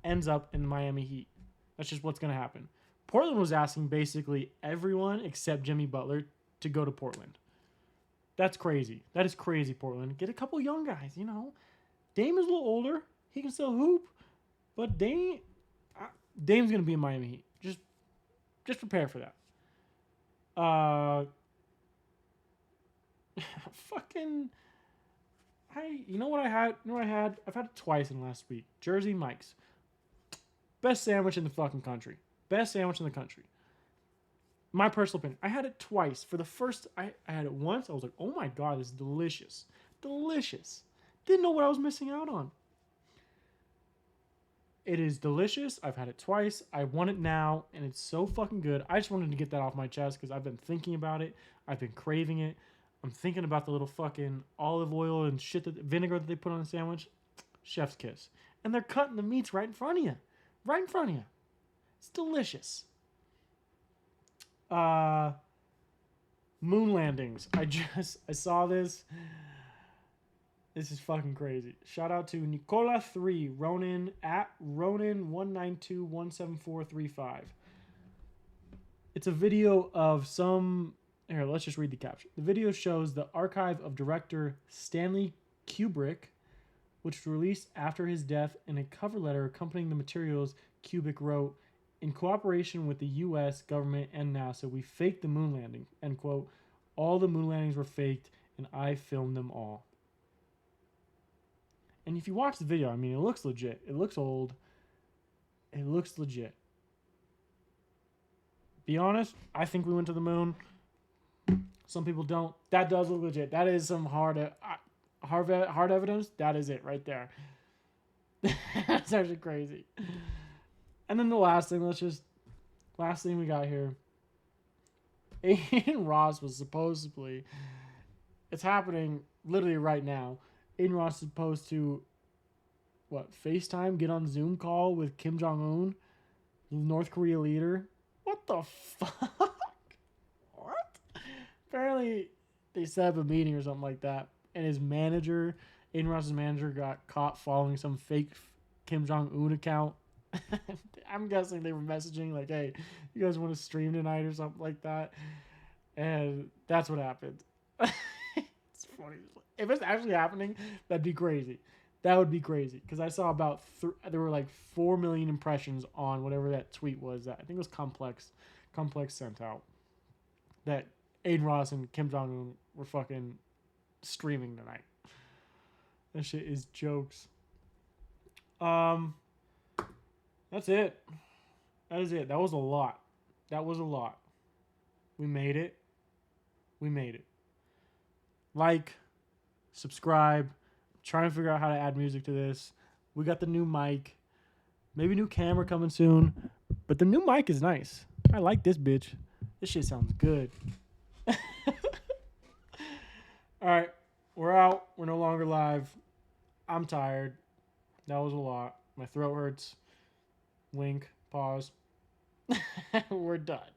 ends up in the Miami Heat. That's just what's going to happen. Portland was asking basically everyone except Jimmy Butler to go to Portland. That's crazy. That is crazy, Portland. Get a couple young guys, you know. Dame is a little older. He can still hoop. But Dame's going to be in Miami Heat. Just prepare for that. You know what I had? I've had it twice in the last week. Jersey Mike's. Best sandwich in the fucking country. My personal opinion. I had it twice. For the first, I had it once. I was like, oh my God, this is delicious. Didn't know what I was missing out on. It is delicious. I've had it twice. I want it now, and it's so fucking good. I just wanted to get that off my chest because I've been thinking about it. I've been craving it. I'm thinking about the little fucking olive oil and vinegar that they put on the sandwich. Chef's kiss. And they're cutting the meats right in front of you. It's delicious. Moon landings. I saw this. This is fucking crazy. Shout out to Nicola3, Ronan, at Ronan19217435. It's a video of some... Here, let's just read the caption. The video shows the archive of director Stanley Kubrick, which was released after his death, in a cover letter accompanying the materials. Kubrick wrote, "In cooperation with the U.S. government and NASA, we faked the moon landing," end quote. "All the moon landings were faked, and I filmed them all." And if you watch the video, I mean, it looks legit. It looks old. It looks legit. Be honest, I think we went to the moon. Some people don't. That does look legit. That is some hard evidence. That is it right there. That's actually crazy. And then the last thing we got here. Adin Ross was supposedly, it's happening literally right now. Adin Ross is supposed to, FaceTime, get on Zoom call with Kim Jung Un, the North Korea leader. What the fuck? What? Apparently, they set up a meeting or something like that, and his manager, Adin Ross's manager, got caught following some fake Kim Jong Un account. I'm guessing they were messaging like, "Hey, you guys want to stream tonight?" or something like that, and that's what happened. It's funny. If it's actually happening, that'd be crazy. That would be crazy because I saw about there were like 4 million impressions on whatever that tweet was. That I think it was Complex sent out that Adin Ross and Kim Jung Un were fucking streaming tonight. That shit is jokes. That's it. That is it. That was a lot. That was a lot. We made it. We made it. Like, subscribe. Trying to figure out how to add music to this. We got the new mic. Maybe new camera coming soon. But the new mic is nice. I like this bitch. This shit sounds good. All right. We're out. We're no longer live. I'm tired. That was a lot. My throat hurts. Wink. Pause. We're done.